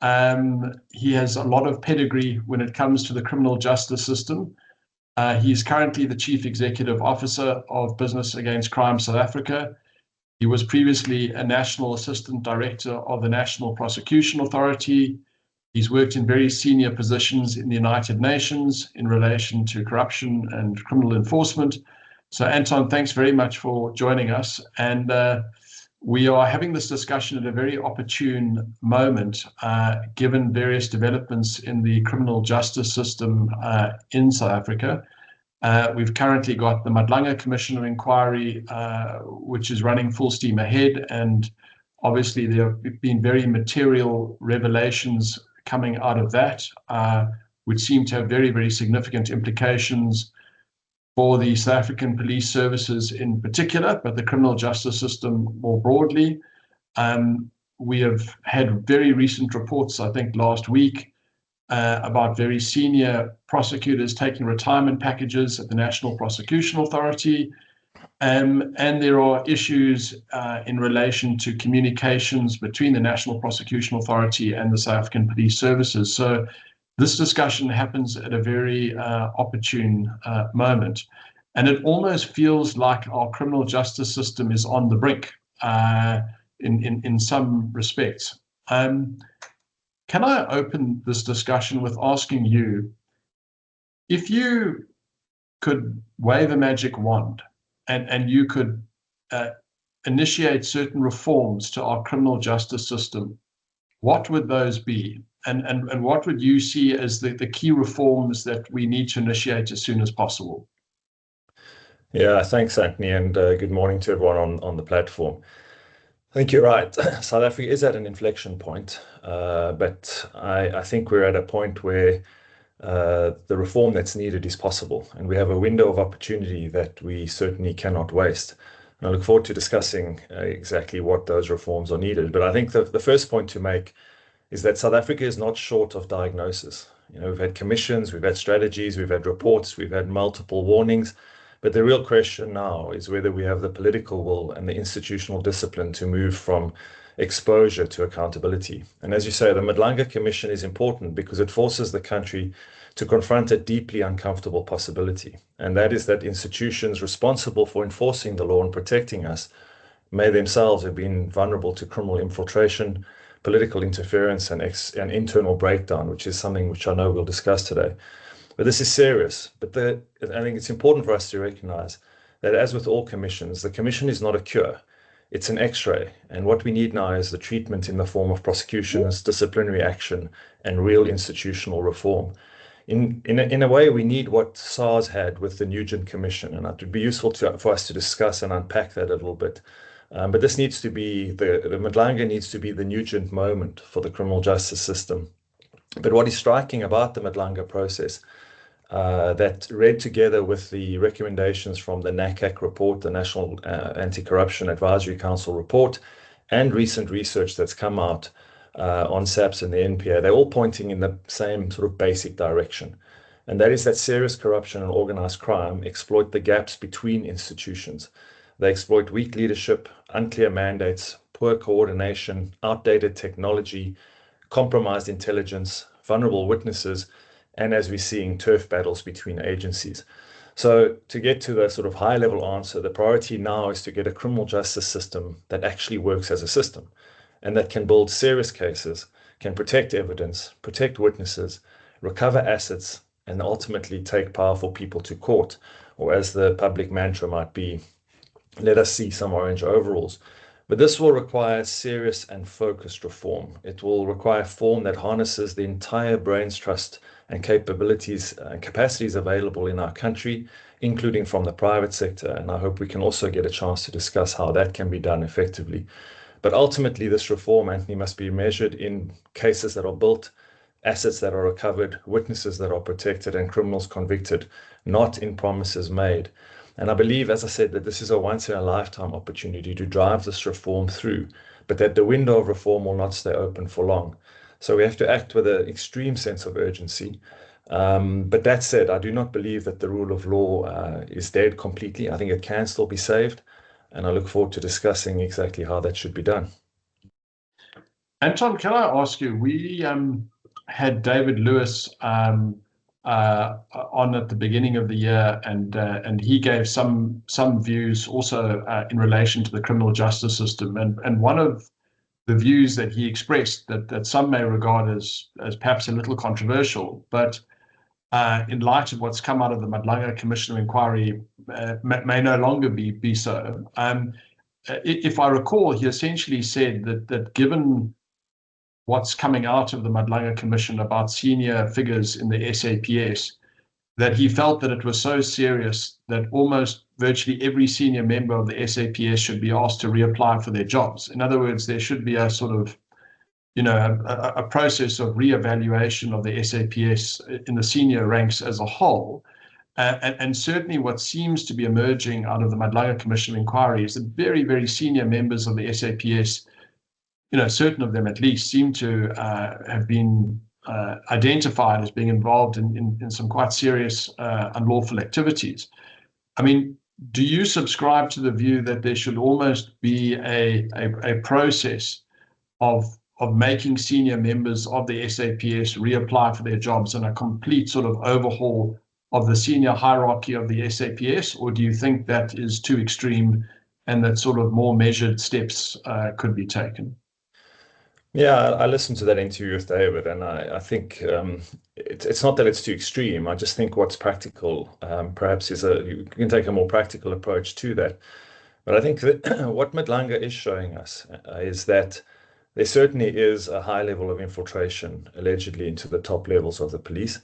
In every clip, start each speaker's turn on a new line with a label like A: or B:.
A: He has a lot of pedigree when it comes to the criminal justice system. He's currently the Chief Executive Officer of Business Against Crime South Africa. He was previously a National Assistant Director of the National Prosecution Authority. He's worked in very senior positions in the United Nations in relation to corruption and criminal enforcement. So Anton, thanks very much for joining us. And we are having this discussion at a very opportune moment, given various developments in the criminal justice system in South Africa. We've currently got the Madlanga Commission of Inquiry, which is running full steam ahead. And obviously there have been very material revelations coming out of that, which seem to have very, very significant implications for the South African police services in particular, but the criminal justice system more broadly. We have had very recent reports, I think last week, about very senior prosecutors taking retirement packages at the National Prosecution Authority. And there are issues in relation to communications between the National Prosecution Authority and the South African Police Services. So this discussion happens at a very opportune moment. And it almost feels like our criminal justice system is on the brink in some respects. Can I open this discussion with asking you, if you could wave a magic wand and you could initiate certain reforms to our criminal justice system, what would those be? And what would you see as the key reforms that we need to initiate as soon as possible?
B: Yeah, thanks, Anthony, and good morning to everyone on the platform. I think you're right. South Africa is at an inflection point, but I think we're at a point where the reform that's needed is possible, and we have a window of opportunity that we certainly cannot waste. And I look forward to discussing exactly what those reforms are needed. But I think the first point to make is that South Africa is not short of diagnosis. We've had commissions, we've had strategies, we've had reports, we've had multiple warnings. But the real question now is whether we have the political will and the institutional discipline to move from exposure to accountability. And as you say, the Madlanga Commission is important because it forces the country to confront a deeply uncomfortable possibility. And that is that institutions responsible for enforcing the law and protecting us may themselves have been vulnerable to criminal infiltration, political interference, and internal breakdown, which is something which I know we'll discuss today. But this is serious. But I think it's important for us to recognize that, as with all commissions, the commission is not a cure. It's an X-ray. And what we need now is the treatment in the form of prosecutions, disciplinary action, and real institutional reform. In a way, we need what SARS had with the Nugent Commission. And it would be useful for us to discuss and unpack that a little bit. But this needs to be, the Madlanga needs to be the Nugent moment for the criminal justice system. But what is striking about the Madlanga process, that read together with the recommendations from the NACAC report, the National Anti-Corruption Advisory Council report, and recent research that's come out on SAPS and the NPA, they're all pointing in the same sort of basic direction. And that is that serious corruption and organized crime exploit the gaps between institutions. They exploit weak leadership, unclear mandates, poor coordination, outdated technology, compromised intelligence, vulnerable witnesses, and, as we're seeing, turf battles between agencies. So to get to the sort of high-level answer, the priority now is to get a criminal justice system that actually works as a system and that can build serious cases, can protect evidence, protect witnesses, recover assets, and ultimately take powerful people to court, or as the public mantra might be, let us see some orange overalls. But this will require serious and focused reform. It will require form that harnesses the entire brain's trust and capabilities and capacities available in our country, including from the private sector. And I hope we can also get a chance to discuss how that can be done effectively. But ultimately, this reform, Anthony, must be measured in cases that are built, assets that are recovered, witnesses that are protected, and criminals convicted, not in promises made. And I believe, as I said, that this is a once-in-a-lifetime opportunity to drive this reform through, but that the window of reform will not stay open for long. So we have to act with an extreme sense of urgency. But that said, I do not believe that the rule of law is dead completely. I think it can still be saved. And I look forward to discussing exactly how that should be done.
A: Anton, can I ask you, we had David Lewis on at the beginning of the year, and he gave some views also in relation to the criminal justice system, and one of the views that he expressed that some may regard as perhaps a little controversial, but in light of what's come out of the Madlanga Commission of Inquiry, may no longer be so. If I recall, he essentially said that given what's coming out of the Madlanga Commission about senior figures in the SAPS, that he felt that it was so serious that almost virtually every senior member of the SAPS should be asked to reapply for their jobs. In other words, there should be a sort of, a process of reevaluation of the SAPS in the senior ranks as a whole. And certainly what seems to be emerging out of the Madlanga Commission of Inquiry is that very, very senior members of the SAPS, certain of them at least, seem to have been identified as being involved in some quite serious unlawful activities. I mean, do you subscribe to the view that there should almost be a process of making senior members of the SAPS reapply for their jobs and a complete sort of overhaul of the senior hierarchy of the SAPS, or do you think that is too extreme and that sort of more measured steps could be taken?
B: Yeah, I listened to that interview with David, and I think it's not that it's too extreme. I just think what's practical, perhaps, you can take a more practical approach to that. But I think that what Madlanga is showing us is that there certainly is a high level of infiltration, allegedly, into the top levels of the police.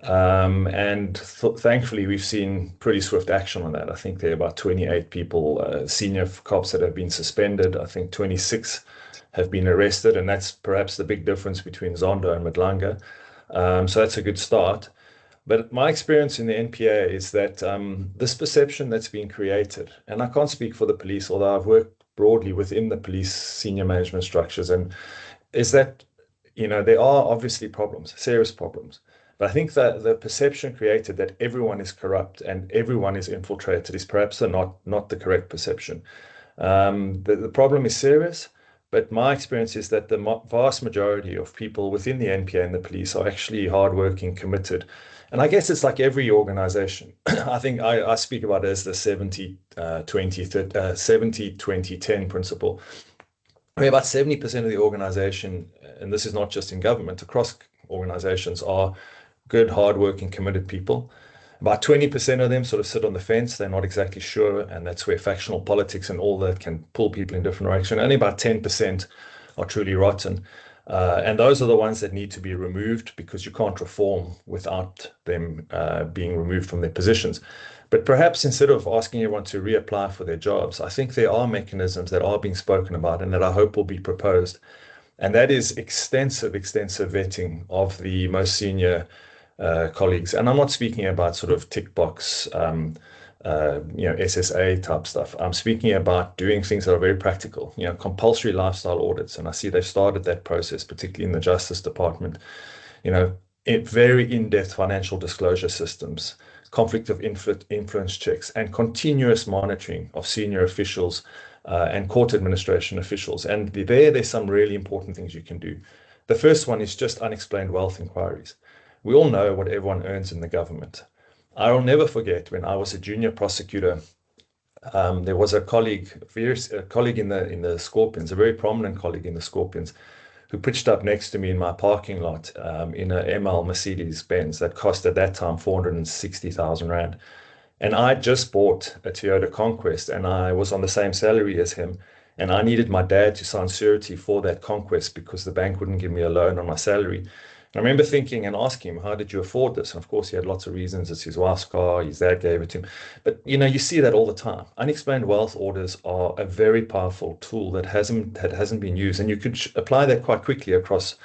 B: And thankfully, we've seen pretty swift action on that. I think there are about 28 people, senior cops, that have been suspended. I think 26 have been arrested, and that's perhaps the big difference between Zondo and Madlanga. So that's a good start. But my experience in the NPA is that this perception that's been created, and I can't speak for the police, although I've worked broadly within the police senior management structures, and is that, there are obviously problems, serious problems. But I think that the perception created that everyone is corrupt and everyone is infiltrated is perhaps not the correct perception. The problem is serious. But my experience is that the vast majority of people within the NPA and the police are actually hardworking, committed. And I guess it's like every organization. I think I speak about it as the 70-20-10 principle, where about 70% of the organization, and this is not just in government, across organizations, are good, hardworking, committed people. About 20% of them sort of sit on the fence. They're not exactly sure, and that's where factional politics and all that can pull people in different directions. Only about 10% are truly rotten. And those are the ones that need to be removed, because you can't reform without them being removed from their positions. But perhaps instead of asking everyone to reapply for their jobs, I think there are mechanisms that are being spoken about and that I hope will be proposed. And that is extensive vetting of the most senior colleagues. And I'm not speaking about sort of tick box, SSA type stuff. I'm speaking about doing things that are very practical, compulsory lifestyle audits. And I see they've started that process, particularly in the Justice Department, very in-depth financial disclosure systems, conflict of influence checks, and continuous monitoring of senior officials and court administration officials. And there's some really important things you can do. The first one is just unexplained wealth inquiries. We all know what everyone earns in the government. I will never forget when I was a junior prosecutor, there was a colleague in the Scorpions, a very prominent colleague in the Scorpions, who pitched up next to me in my parking lot in a ML Mercedes-Benz that cost at that time 460,000 Rand. And I just bought a Toyota Conquest, and I was on the same salary as him. And I needed my dad to sign surety for that Conquest because the bank wouldn't give me a loan on my salary. I remember thinking and asking him, how did you afford this? And of course, he had lots of reasons. It's his wife's car. His dad gave it to him. But, you see that all the time. Unexplained wealth orders are a very powerful tool that hasn't been used. And you could apply that quite quickly across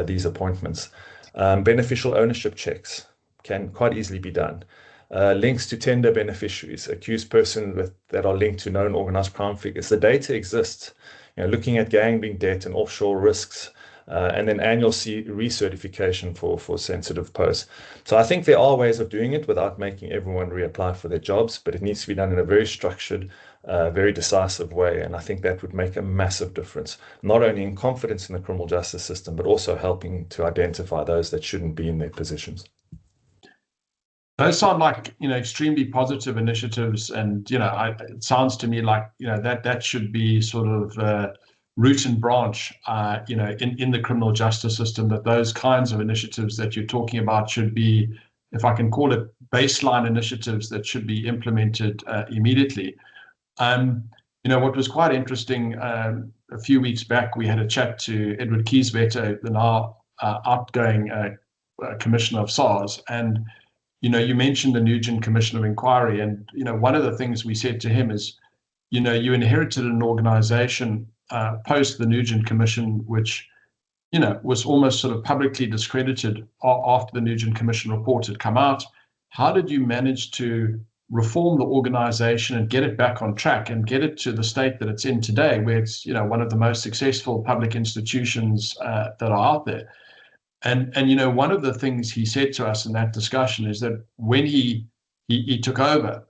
B: these appointments. Beneficial ownership checks can quite easily be done. Links to tender beneficiaries, accused persons that are linked to known organized crime figures. The data exists, looking at gambling debt and offshore risks. And then annual recertification for sensitive posts. So I think there are ways of doing it without making everyone reapply for their jobs, but it needs to be done in a very structured, very decisive way. And I think that would make a massive difference, not only in confidence in the criminal justice system, but also helping to identify those that shouldn't be in their positions.
A: Those sound like, extremely positive initiatives, and it sounds to me like that should be sort of root and branch, in the criminal justice system. That those kinds of initiatives that you're talking about should be, if I can call it, baseline initiatives that should be implemented immediately. What was quite interesting, a few weeks back, we had a chat to Edward Kieswetter, the now outgoing Commissioner of SARS, and you mentioned the Nugent Commission of Inquiry, and one of the things we said to him is, you inherited an organization post the Nugent Commission, which was almost sort of publicly discredited after the Nugent Commission report had come out. How did you manage to reform the organization and get it back on track and get it to the state that it's in today, where it's one of the most successful public institutions that are out there? And one of the things he said to us in that discussion is that when he took over,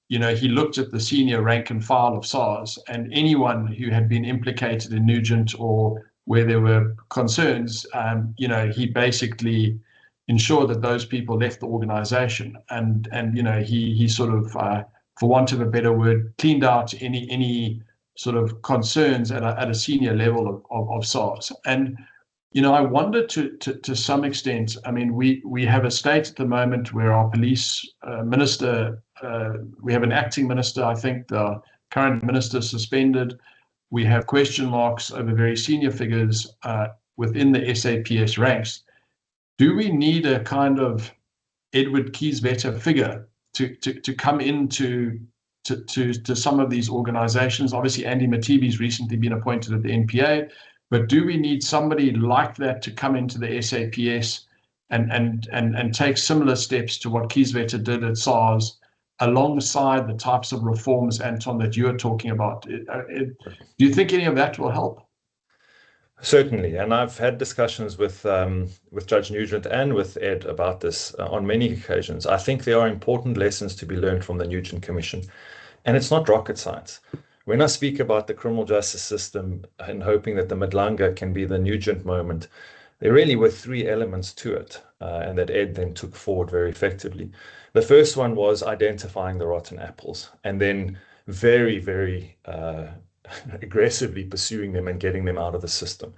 A: he looked at the senior rank and file of SARS, and anyone who had been implicated in Nugent or where there were concerns, he basically ensured that those people left the organization, and he sort of, for want of a better word, cleaned out any sort of concerns at a senior level of SARS. And I wonder to some extent, I mean, we have a state at the moment where our police minister, we have an acting minister, I think the current minister suspended. We have question marks over very senior figures within the SAPS ranks. Do we need a kind of Edward Kieswetter figure to come into to some of these organizations? Obviously, Andy Matibi's recently been appointed at the NPA. But do we need somebody like that to come into the SAPS and take similar steps to what Kieswetter did at SARS, alongside the types of reforms, Anton, that you are talking about? Do you think any of that will help?
B: Certainly, and I've had discussions with Judge Nugent and with Ed about this on many occasions. I think there are important lessons to be learned from the Nugent Commission, and it's not rocket science. When I speak about the criminal justice system and hoping that the Madlanga can be the Nugent moment, there really were three elements to it, and that Ed then took forward very effectively. The first one was identifying the rotten apples, and then very, very aggressively pursuing them and getting them out of the system.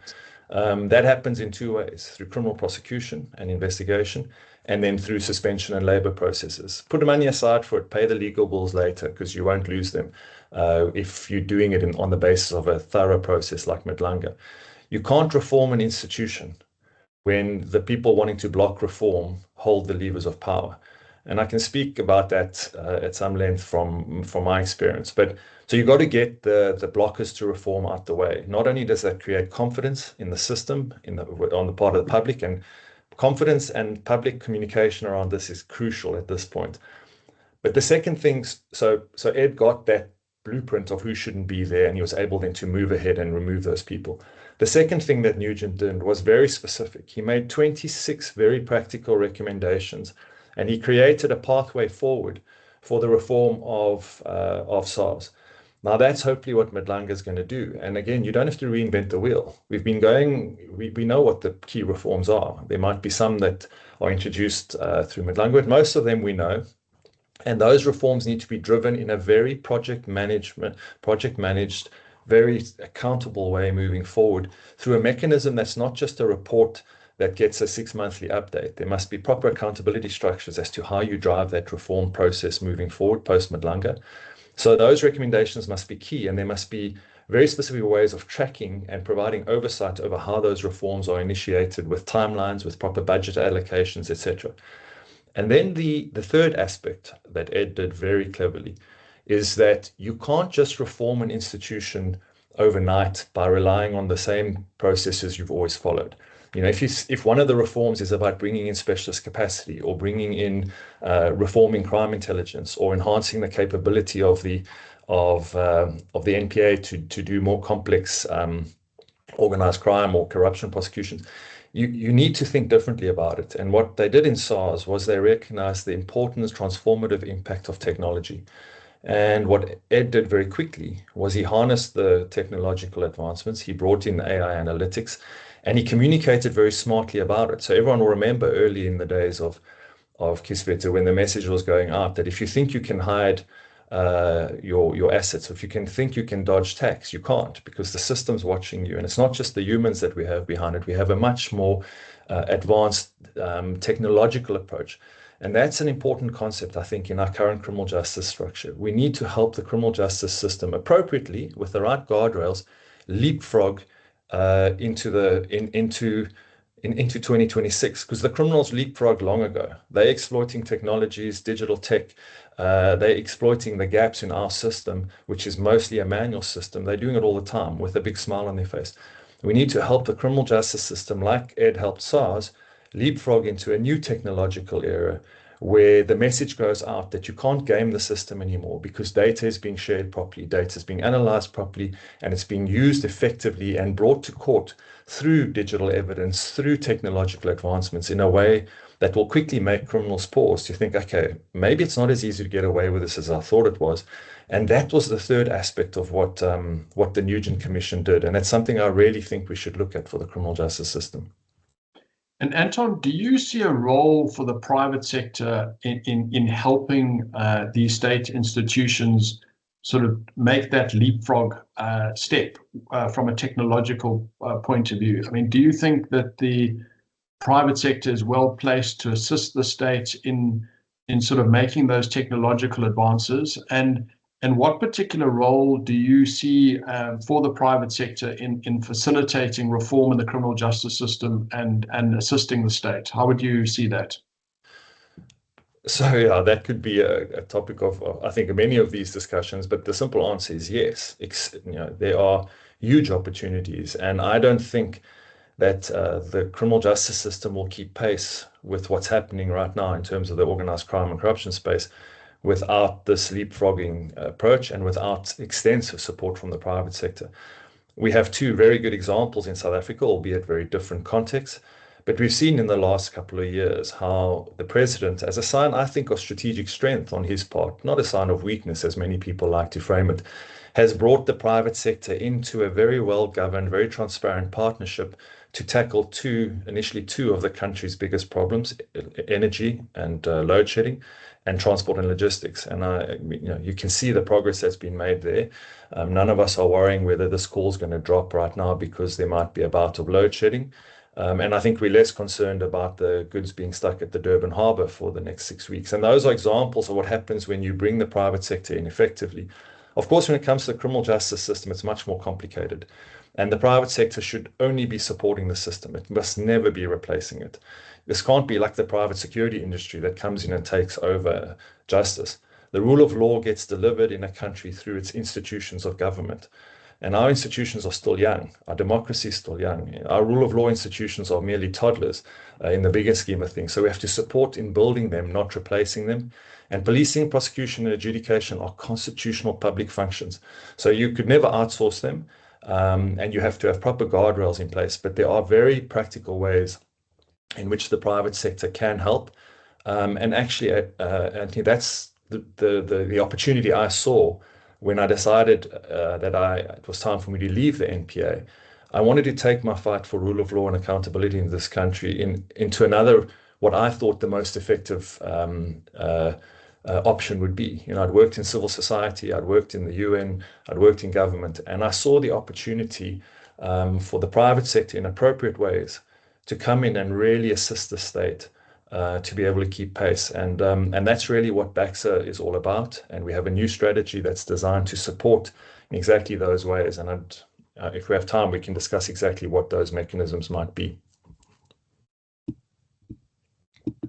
B: That happens in two ways: through criminal prosecution and investigation, and then through suspension and labor processes. Put the money aside for it, pay the legal bills later, because you won't lose them if you're doing it on the basis of a thorough process like Madlanga. You can't reform an institution when the people wanting to block reform hold the levers of power. And I can speak about that at some length from my experience. But so you've got to get the blockers to reform out the way. Not only does that create confidence in the system on the part of the public, and confidence and public communication around this is crucial at this point. But the second thing, so Ed got that blueprint of who shouldn't be there, and he was able then to move ahead and remove those people. The second thing that Nugent did was very specific. He made 26 very practical recommendations, and he created a pathway forward for the reform of SARS. Now, that's hopefully what Madlanga is going to do. And again, you don't have to reinvent the wheel. We've been going, we know what the key reforms are. There might be some that are introduced through Madlanga, but most of them we know. And those reforms need to be driven in a very project managed, very accountable way moving forward, through a mechanism that's not just a report that gets a 6-monthly update. There must be proper accountability structures as to how you drive that reform process moving forward post Madlanga. So those recommendations must be key, and there must be very specific ways of tracking and providing oversight over how those reforms are initiated, with timelines, with proper budget allocations, etc. And then the third aspect that Ed did very cleverly is that you can't just reform an institution overnight by relying on the same processes you've always followed. You know, if one of the reforms is about bringing in specialist capacity, or bringing in reforming crime intelligence, or enhancing the capability of the NPA to do more complex organized crime or corruption prosecutions, you need to think differently about it. And what they did in SARS was they recognized the important transformative impact of technology. And what Ed did very quickly was he harnessed the technological advancements, he brought in AI analytics, and he communicated very smartly about it. So everyone will remember early in the days of Kisveta, when the message was going out that if you think you can hide your assets, if you can think you can dodge tax, you can't, because the system's watching you. And it's not just the humans that we have behind it. We have a much more advanced technological approach. And that's an important concept, I think, in our current criminal justice structure. We need to help the criminal justice system appropriately, with the right guardrails, leapfrog into 2026, because the criminals leapfrogged long ago. They're exploiting technologies, digital tech. They're exploiting the gaps in our system, which is mostly a manual system. They're doing it all the time with a big smile on their face. We need to help the criminal justice system, like Ed helped SARS, leapfrog into a new technological era where the message goes out that you can't game the system anymore, because data is being shared properly, data is being analyzed properly, and it's being used effectively and brought to court through digital evidence, through technological advancements, in a way that will quickly make criminals pause to think, okay, maybe it's not as easy to get away with this as I thought it was. And that was the third aspect of what the Nugent Commission did. And that's something I really think we should look at for the criminal justice system.
A: And Anton, do you see a role for the private sector in helping these state institutions sort of make that leapfrog step from a technological point of view? I mean, do you think that the private sector is well placed to assist the state in sort of making those technological advances? And what particular role do you see for the private sector in facilitating reform in the criminal justice system and assisting the state? How would you see that?
B: So yeah, that could be a topic of, I think, many of these discussions, but the simple answer is yes. There are huge opportunities, and I don't think that the criminal justice system will keep pace with what's happening right now in terms of the organized crime and corruption space without this leapfrogging approach and without extensive support from the private sector. We have two very good examples in South Africa, albeit very different contexts. But we've seen in the last couple of years how the president, as a sign, I think, of strategic strength on his part, not a sign of weakness, as many people like to frame it, has brought the private sector into a very well-governed, very transparent partnership to tackle initially two of the country's biggest problems, energy and load shedding, and transport and logistics. And you can see the progress that's been made there. None of us are worrying whether this call is going to drop right now because there might be a bout of load shedding. And I think we're less concerned about the goods being stuck at the Durban harbour for the next 6 weeks. And those are examples of what happens when you bring the private sector in effectively. Of course, when it comes to the criminal justice system, it's much more complicated. And the private sector should only be supporting the system. It must never be replacing it. This can't be like the private security industry that comes in and takes over justice. The rule of law gets delivered in a country through its institutions of government. And our institutions are still young. Our democracy is still young. Our rule of law institutions are merely toddlers in the bigger scheme of things. So we have to support in building them, not replacing them. And policing, prosecution, and adjudication are constitutional public functions. So you could never outsource them, and you have to have proper guardrails in place. But there are very practical ways in which the private sector can help. And actually, I think that's the opportunity I saw when I decided that it was time for me to leave the NPA. I wanted to take my fight for rule of law and accountability in this country into another, what I thought the most effective option would be. I'd worked in civil society, I'd worked in the UN, I'd worked in government, and I saw the opportunity for the private sector in appropriate ways to come in and really assist the state to be able to keep pace. And that's really what BACSA is all about. And we have a new strategy that's designed to support in exactly those ways. And if we have time, we can discuss exactly what those mechanisms might be.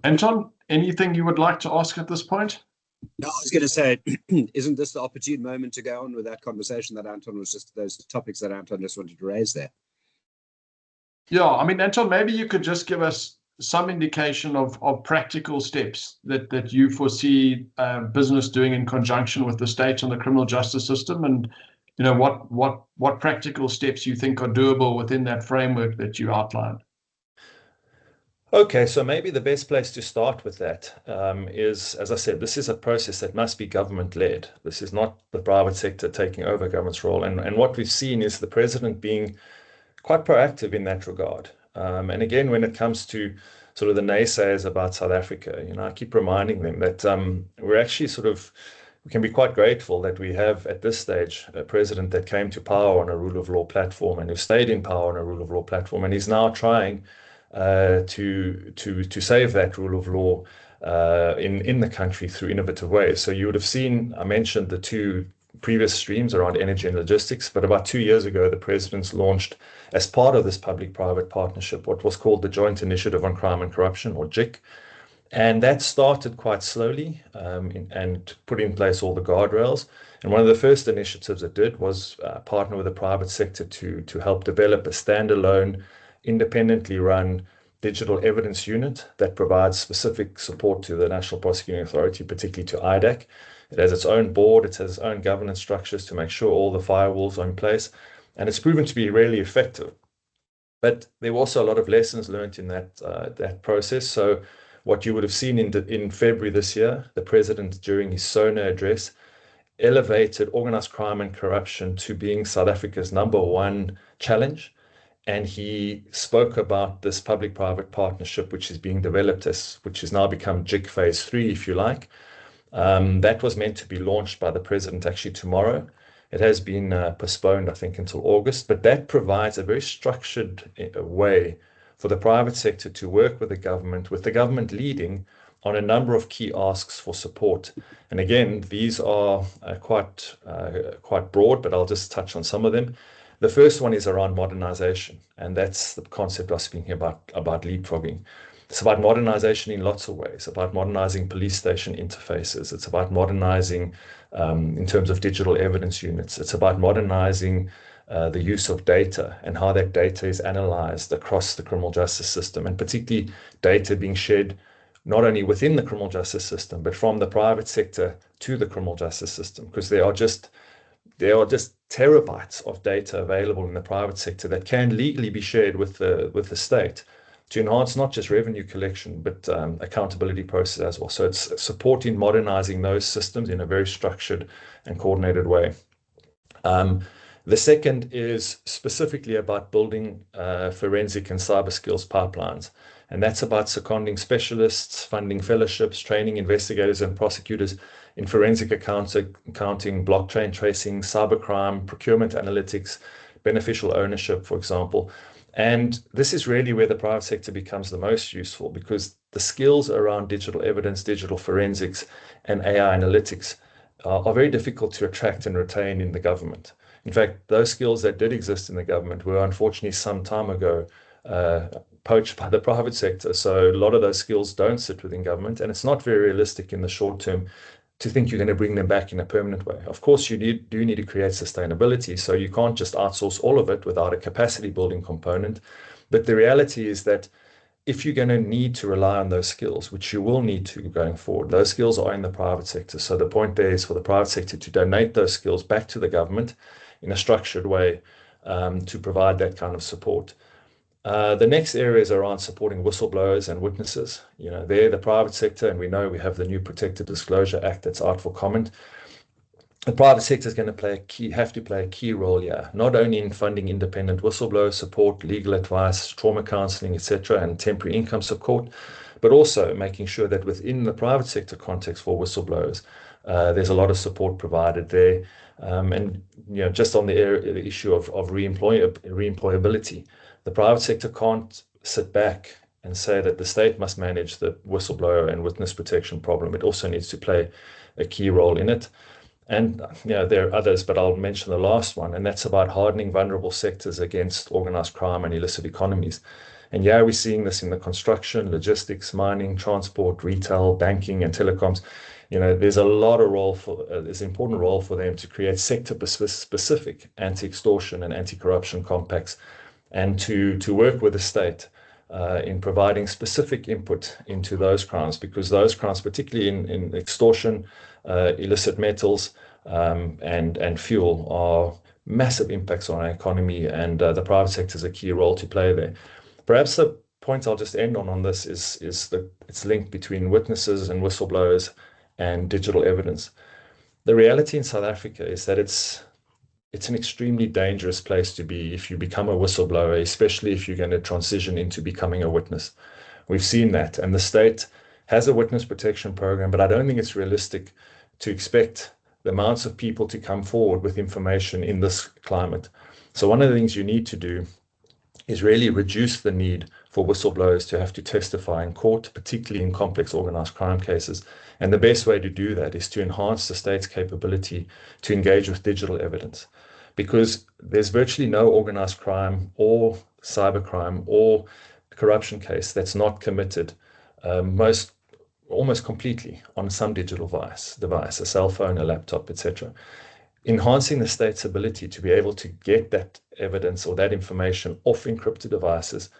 C: Anton, anything you would like to ask at this point?
D: No, I was going to say, isn't this the opportune moment to go on with that conversation that Anton was just, those topics that Anton just wanted to raise there?
A: Yeah, I mean, Anton, maybe you could just give us some indication of practical steps that you foresee business doing in conjunction with the state on the criminal justice system, and what practical steps you think are doable within that framework that you outlined.
B: Okay, so maybe the best place to start with that is, as I said, this is a process that must be government-led. This is not the private sector taking over government's role. And what we've seen is the president being quite proactive in that regard. And again, when it comes to sort of the naysayers about South Africa, I keep reminding them that we're actually we can be quite grateful that we have at this stage a president that came to power on a rule of law platform and who stayed in power on a rule of law platform, and is now trying to save that rule of law in the country through innovative ways. So you would have seen, I mentioned the two previous streams around energy and logistics, but about 2 years ago, the president's launched, as part of this public-private partnership, what was called the Joint Initiative on Crime and Corruption, or JIC. And that started quite slowly and put in place all the guardrails. And one of the first initiatives it did was partner with the private sector to help develop a standalone, independently run digital evidence unit that provides specific support to the National Prosecuting Authority, particularly to IDAC. It has its own board, it has its own governance structures to make sure all the firewalls are in place, and it's proven to be really effective. But there were also a lot of lessons learned in that process. So what you would have seen in February this year, the president, during his SONA address, elevated organized crime and corruption to being South Africa's #1 challenge. And he spoke about this public-private partnership, which is being developed, which has now become JIC Phase 3, if you like. That was meant to be launched by the president actually tomorrow. It has been postponed, I think, until August, but that provides a very structured way for the private sector to work with the government leading on a number of key asks for support. And again, these are quite broad, but I'll just touch on some of them. The first one is around modernization, and that's the concept I was speaking about leapfrogging. It's about modernization in lots of ways, about modernizing police station interfaces. It's about modernizing in terms of digital evidence units. It's about modernizing the use of data and how that data is analyzed across the criminal justice system, and particularly data being shared not only within the criminal justice system, but from the private sector to the criminal justice system, because there are just terabytes of data available in the private sector that can legally be shared with the state to enhance not just revenue collection, but accountability process as well. So it's supporting modernizing those systems in a very structured and coordinated way. The second is specifically about building forensic and cyber skills pipelines. And that's about seconding specialists, funding fellowships, training investigators and prosecutors in forensic accounting, blockchain tracing, cybercrime, procurement analytics, beneficial ownership, for example. And this is really where the private sector becomes the most useful, because the skills around digital evidence, digital forensics, and AI analytics are very difficult to attract and retain in the government. In fact, those skills that did exist in the government were unfortunately some time ago poached by the private sector. So a lot of those skills don't sit within government, and it's not very realistic in the short term to think you're going to bring them back in a permanent way. Of course, you do need to create sustainability, so you can't just outsource all of it without a capacity building component. But the reality is that if you're going to need to rely on those skills, which you will need to going forward, those skills are in the private sector. So the point there is for the private sector to donate those skills back to the government in a structured way to provide that kind of support. The next area is around supporting whistleblowers and witnesses. They're the private sector, and we know we have the new Protected Disclosure Act that's out for comment. The private sector is going to have to play a key role here, not only in funding independent whistleblower support, legal advice, trauma counseling, etc., and temporary income support, but also making sure that within the private sector context for whistleblowers, there's a lot of support provided there. And just on the issue of reemployability, the private sector can't sit back and say that the state must manage the whistleblower and witness protection problem. It also needs to play a key role in it. And there are others, but I'll mention the last one, and that's about hardening vulnerable sectors against organized crime and illicit economies. And we're seeing this in the construction, logistics, mining, transport, retail, banking, and telecoms. There's a lot of there's an important role for them to create sector-specific anti-extortion and anti-corruption compacts, and to work with the state in providing specific input into those crimes, because those crimes, particularly in extortion, illicit metals, and fuel, are massive impacts on our economy, and the private sector has a key role to play there. Perhaps the point I'll just end on this is that it's linked between witnesses and whistleblowers and digital evidence. The reality in South Africa is that it's an extremely dangerous place to be if you become a whistleblower, especially if you're going to transition into becoming a witness. We've seen that, and the state has a witness protection program, but I don't think it's realistic to expect the amounts of people to come forward with information in this climate. So one of the things you need to do is really reduce the need for whistleblowers to have to testify in court, particularly in complex organized crime cases. And the best way to do that is to enhance the state's capability to engage with digital evidence, because there's virtually no organized crime or cybercrime or corruption case that's not committed almost completely on some digital device, a cell phone, a laptop, etc. Enhancing the state's ability to be able to get that evidence or that information off encrypted devices,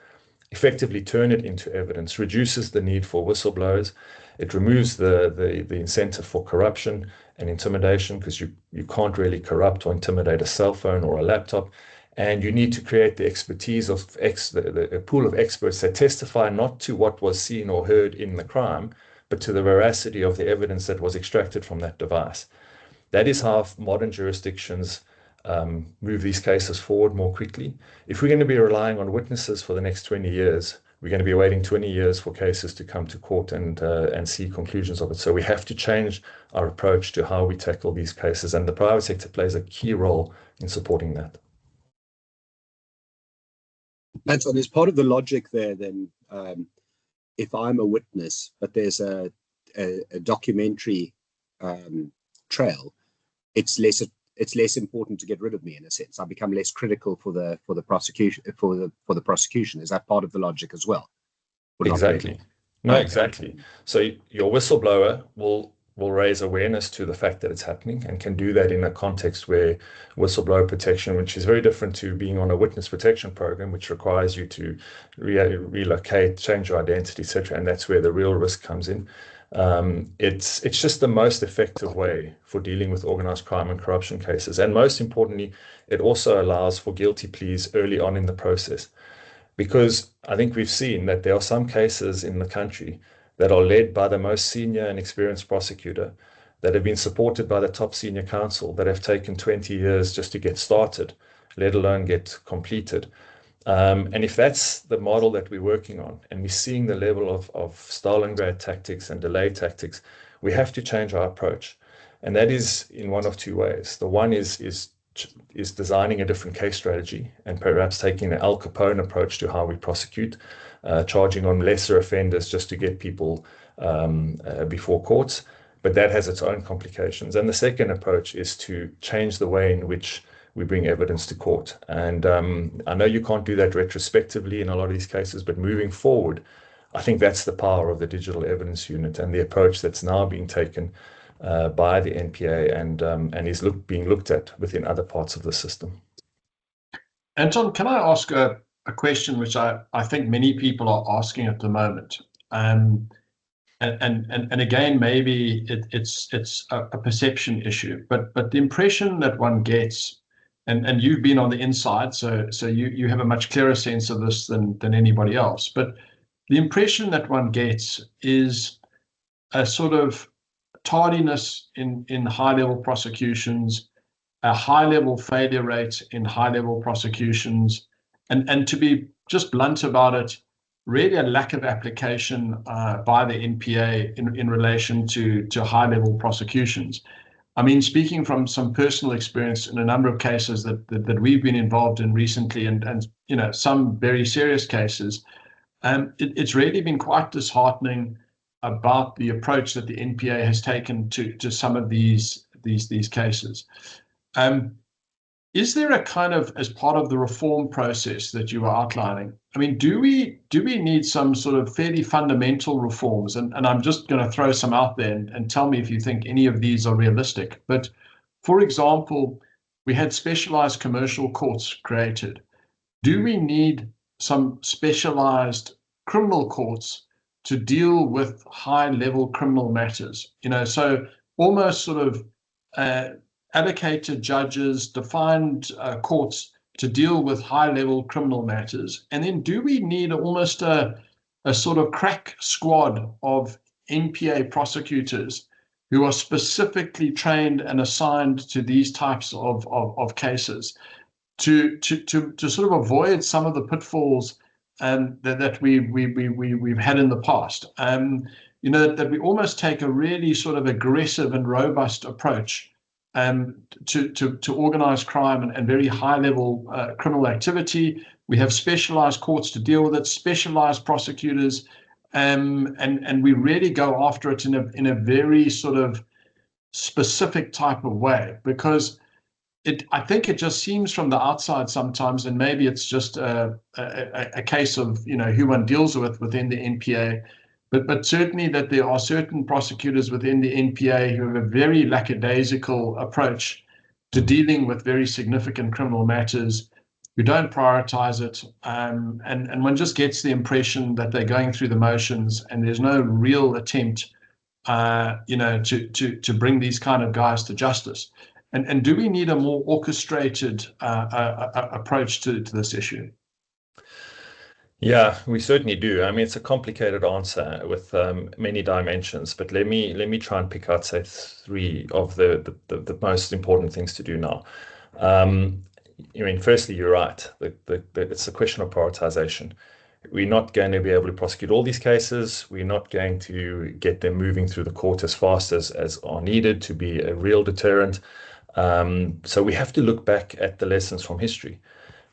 B: effectively turn it into evidence, reduces the need for whistleblowers. It removes the incentive for corruption and intimidation, because you can't really corrupt or intimidate a cell phone or a laptop. And you need to create the expertise of a pool of experts that testify not to what was seen or heard in the crime, but to the veracity of the evidence that was extracted from that device. That is how modern jurisdictions move these cases forward more quickly. If we're going to be relying on witnesses for the next 20 years, we're going to be waiting 20 years for cases to come to court and see conclusions of it. So we have to change our approach to how we tackle these cases, and the private sector plays a key role in supporting that.
D: Anton, is part of the logic there then, if I'm a witness, but there's a documentary trail, it's less important to get rid of me in a sense. I become less critical for the prosecution for the prosecution. Is that part of the logic as well?
B: Exactly. No, exactly. So your whistleblower will raise awareness to the fact that it's happening, and can do that in a context where whistleblower protection, which is very different to being on a witness protection program, which requires you to relocate, change your identity, etc. And that's where the real risk comes in. It's just the most effective way for dealing with organized crime and corruption cases. And most importantly, it also allows for guilty pleas early on in the process, because I think we've seen that there are some cases in the country that are led by the most senior and experienced prosecutor, that have been supported by the top senior counsel, that have taken 20 years just to get started, let alone get completed. And if that's the model that we're working on, and we're seeing the level of Stalingrad tactics and delay tactics, we have to change our approach. And that is in one of two ways. The one is designing a different case strategy, and perhaps taking an Al Capone approach to how we prosecute, charging on lesser offenders just to get people before courts. But that has its own complications. And the second approach is to change the way in which we bring evidence to court. And I know you can't do that retrospectively in a lot of these cases, but moving forward, I think that's the power of the Digital Evidence Unit and the approach that's now being taken by the NPA and is being looked at within other parts of the system.
A: Anton, can I ask a question which I think many people are asking at the moment? And again, maybe it's a perception issue, but the impression that one gets, and you've been on the inside, so you have a much clearer sense of this than anybody else, but the impression that one gets is a sort of tardiness in high-level prosecutions, a high-level failure rate in high-level prosecutions, and to be just blunt about it, really a lack of application by the NPA in relation to high-level prosecutions. I mean, speaking from some personal experience in a number of cases that we've been involved in recently, and you know, some very serious cases, it's really been quite disheartening about the approach that the NPA has taken to some of these cases. Is there a kind of, as part of the reform process that you were outlining, I mean, do we need some sort of fairly fundamental reforms? And I'm just going to throw some out there and tell me if you think any of these are realistic. But for example, we had specialized commercial courts created. Do we need some specialized criminal courts to deal with high-level criminal matters? You know, so almost sort of allocated judges, defined courts to deal with high-level criminal matters? And then do we need almost a sort of crack squad of NPA prosecutors who are specifically trained and assigned to these types of cases to sort of avoid some of the pitfalls that we've had in the past? That we almost take a really sort of aggressive and robust approach to organized crime and very high-level criminal activity. We have specialized courts to deal with it, specialized prosecutors, and we really go after it in a very sort of specific type of way, because I think it just seems from the outside sometimes, and maybe it's just a case of who one deals with within the NPA, but certainly that there are certain prosecutors within the NPA who have a very lackadaisical approach to dealing with very significant criminal matters, who don't prioritize it, and one just gets the impression that they're going through the motions, and there's no real attempt, to bring these kind of guys to justice. And do we need a more orchestrated approach to this issue?
B: Yeah, we certainly do. I mean, it's a complicated answer with many dimensions, but let me try and pick out, say, three of the most important things to do now. Firstly, you're right. It's a question of prioritization. We're not going to be able to prosecute all these cases. We're not going to get them moving through the court as fast as are needed to be a real deterrent. So we have to look back at the lessons from history.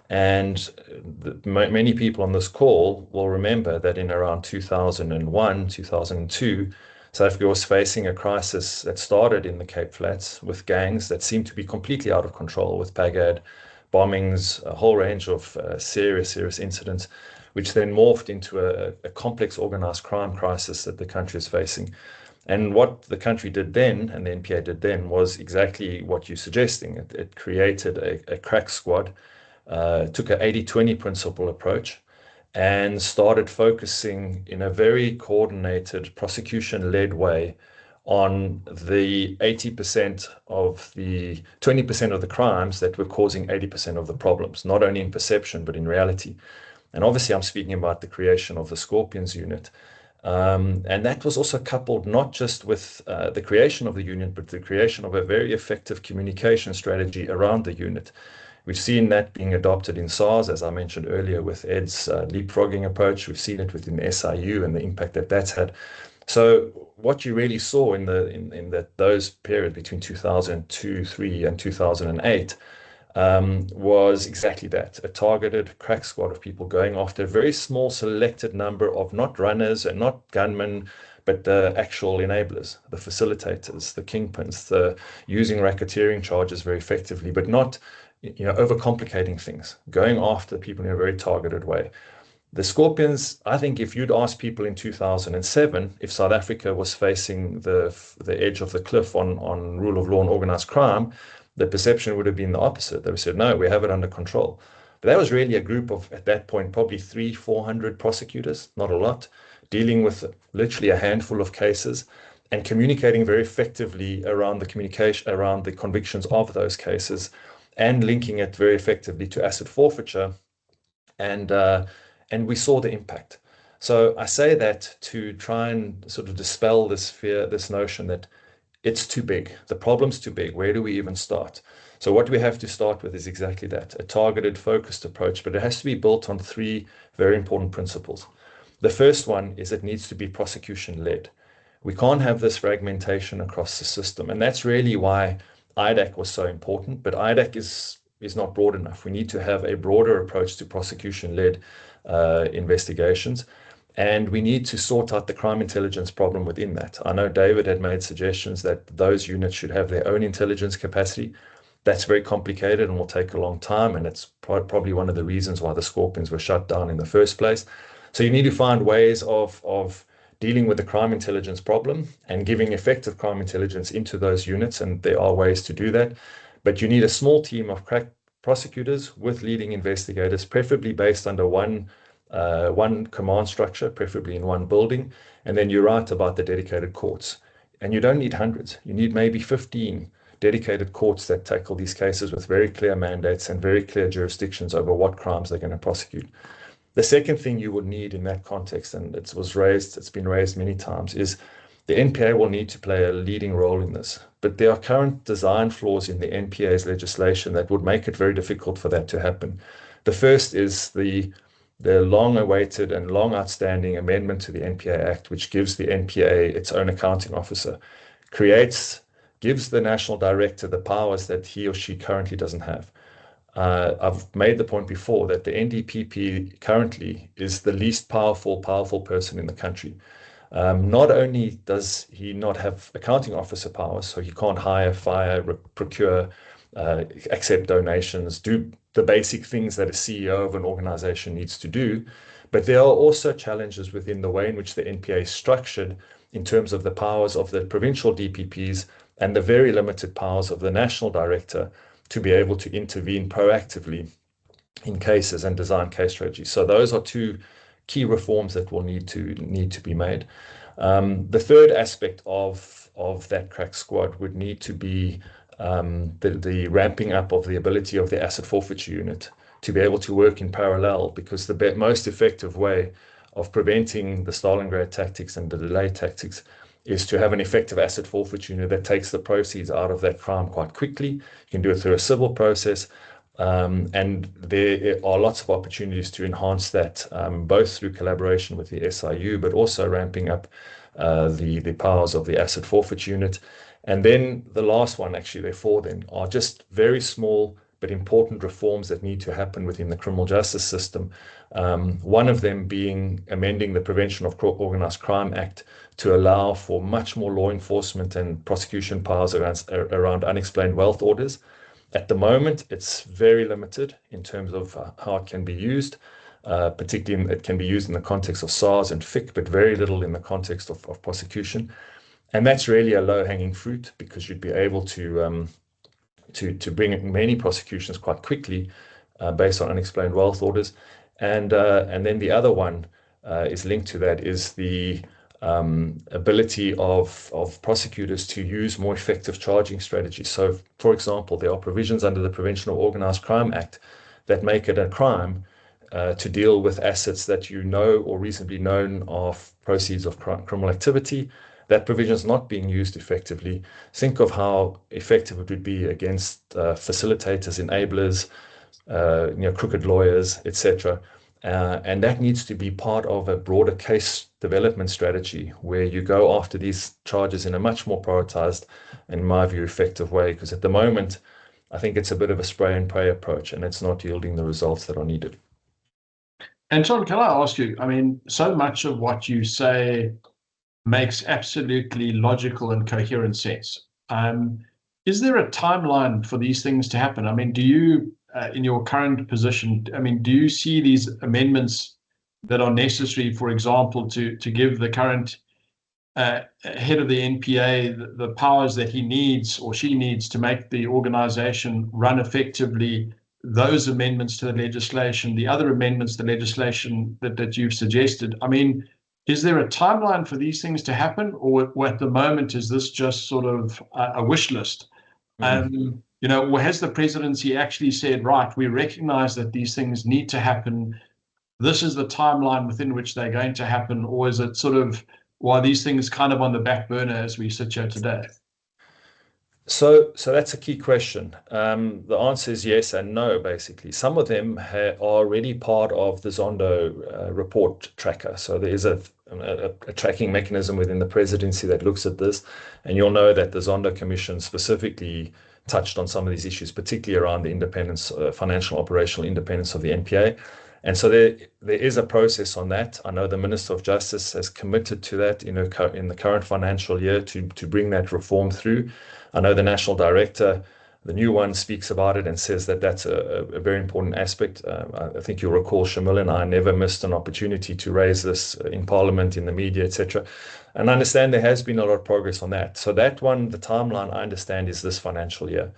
B: And many people on this call will remember that in around 2001, 2002, South Africa was facing a crisis that started in the Cape Flats with gangs that seemed to be completely out of control, with PAGAD, bombings, a whole range of serious incidents, which then morphed into a complex organized crime crisis that the country is facing. And what the country did then, and the NPA did then, was exactly what you're suggesting. It created a crack squad, took an 80-20 principle approach, and started focusing in a very coordinated, prosecution-led way on the 80% of the 20% of the crimes that were causing 80% of the problems, not only in perception, but in reality. And obviously, I'm speaking about the creation of the Scorpions unit. And that was also coupled not just with the creation of the unit, but the creation of a very effective communication strategy around the unit. We've seen that being adopted in SARS, as I mentioned earlier, with Ed's leapfrogging approach. We've seen it within SIU and the impact that that's had. So what you really saw in those periods between 2002, 3 and 2008 was exactly that, a targeted crack squad of people going after a very small selected number of not runners and not gunmen, but the actual enablers, the facilitators, the kingpins, the using racketeering charges very effectively, but not overcomplicating things, going after people in a very targeted way. The Scorpions, I think if you'd asked people in 2007 if South Africa was facing the edge of the cliff on rule of law and organized crime, the perception would have been the opposite. They would have said, no, we have it under control. But that was really a group of, at that point, probably 300-400 prosecutors, not a lot, dealing with literally a handful of cases and communicating very effectively around the communication, around the convictions of those cases, and linking it very effectively to asset forfeiture. And we saw the impact. So I say that to try and sort of dispel this fear, this notion that it's too big. The problem's too big. Where do we even start? So what we have to start with is exactly that, a targeted, focused approach, but it has to be built on three very important principles. The first one is it needs to be prosecution-led. We can't have this fragmentation across the system. And that's really why IDAC was so important, but IDAC is not broad enough. We need to have a broader approach to prosecution-led investigations. And we need to sort out the crime intelligence problem within that. I know David had made suggestions that those units should have their own intelligence capacity. That's very complicated and will take a long time. And it's probably one of the reasons why the Scorpions were shut down in the first place. So you need to find ways of dealing with the crime intelligence problem and giving effective crime intelligence into those units. And there are ways to do that. But you need a small team of crack prosecutors with leading investigators, preferably based under one command structure, preferably in one building. And then you're right about the dedicated courts. And you don't need hundreds. You need maybe 15 dedicated courts that tackle these cases with very clear mandates and very clear jurisdictions over what crimes they're going to prosecute. The second thing you would need in that context, and it's been raised many times, is the NPA will need to play a leading role in this. But there are current design flaws in the NPA's legislation that would make it very difficult for that to happen. The first is the long-awaited and long-outstanding amendment to the NPA Act, which gives the NPA its own accounting officer, gives the national director the powers that he or she currently doesn't have. I've made the point before that the NDPP currently is the least powerful person in the country. Not only does he not have accounting officer powers, so he can't hire, fire, procure, accept donations, do the basic things that a CEO of an organization needs to do, but there are also challenges within the way in which the NPA is structured in terms of the powers of the provincial DPPs and the very limited powers of the national director to be able to intervene proactively in cases and design case strategies. So those are two key reforms that will need to be made. The third aspect of that crack squad would need to be the ramping up of the ability of the asset forfeiture unit to be able to work in parallel, because the most effective way of preventing the Stalingrad tactics and the delay tactics is to have an effective asset forfeiture unit that takes the proceeds out of that crime quite quickly. You can do it through a civil process, and there are lots of opportunities to enhance that, both through collaboration with the SIU, but also ramping up the powers of the asset forfeiture unit. And then the last one, actually, there are four then, are just very small but important reforms that need to happen within the criminal justice system. One of them being amending the Prevention of Organised Crime Act to allow for much more law enforcement and prosecution powers around unexplained wealth orders. At the moment, it's very limited in terms of how it can be used. Particularly, it can be used in the context of SARS and FIC, but very little in the context of prosecution. And that's really a low-hanging fruit, because you'd be able to bring many prosecutions quite quickly based on unexplained wealth orders. And then the other one is linked to that, is the ability of prosecutors to use more effective charging strategies. So, for example, there are provisions under the Prevention of Organised Crime Act that make it a crime to deal with assets that you know or reasonably known of proceeds of criminal activity. That provision is not being used effectively. Think of how effective it would be against facilitators, enablers, crooked lawyers, etc. And that needs to be part of a broader case development strategy, where you go after these charges in a much more prioritized, in my view, effective way. Because at the moment, I think it's a bit of a spray and pray approach, and it's not yielding the results that are needed.
A: Anton, can I ask you, I mean, so much of what you say makes absolutely logical and coherent sense. Is there a timeline for these things to happen? I mean, do you, in your current position, I mean, do you see these amendments that are necessary, for example, to give the current head of the NPA the powers that he needs or she needs to make the organization run effectively, those amendments to the legislation, the other amendments to the legislation that you've suggested? I mean, is there a timeline for these things to happen, or at the moment is this just sort of a wish list? Or has the presidency actually said, right, we recognize that these things need to happen, this is the timeline within which they're going to happen, or is it sort of, well, these things kind of on the back burner as we sit here today?
B: So that's a key question. The answer is yes and no, basically. Some of them are already part of the Zondo report tracker. So there is a tracking mechanism within the presidency that looks at this. And you'll know that the Zondo Commission specifically touched on some of these issues, particularly around the independence, financial operational independence of the NPA. And so there is a process on that. I know the Minister of Justice has committed to that in the current financial year to bring that reform through. I know the National Director, the new one, speaks about it and says that that's a very important aspect. I think you'll recall Shamil and I never missed an opportunity to raise this in Parliament, in the media, etc. And I understand there has been a lot of progress on that. So that one, the timeline, I understand, is this financial year.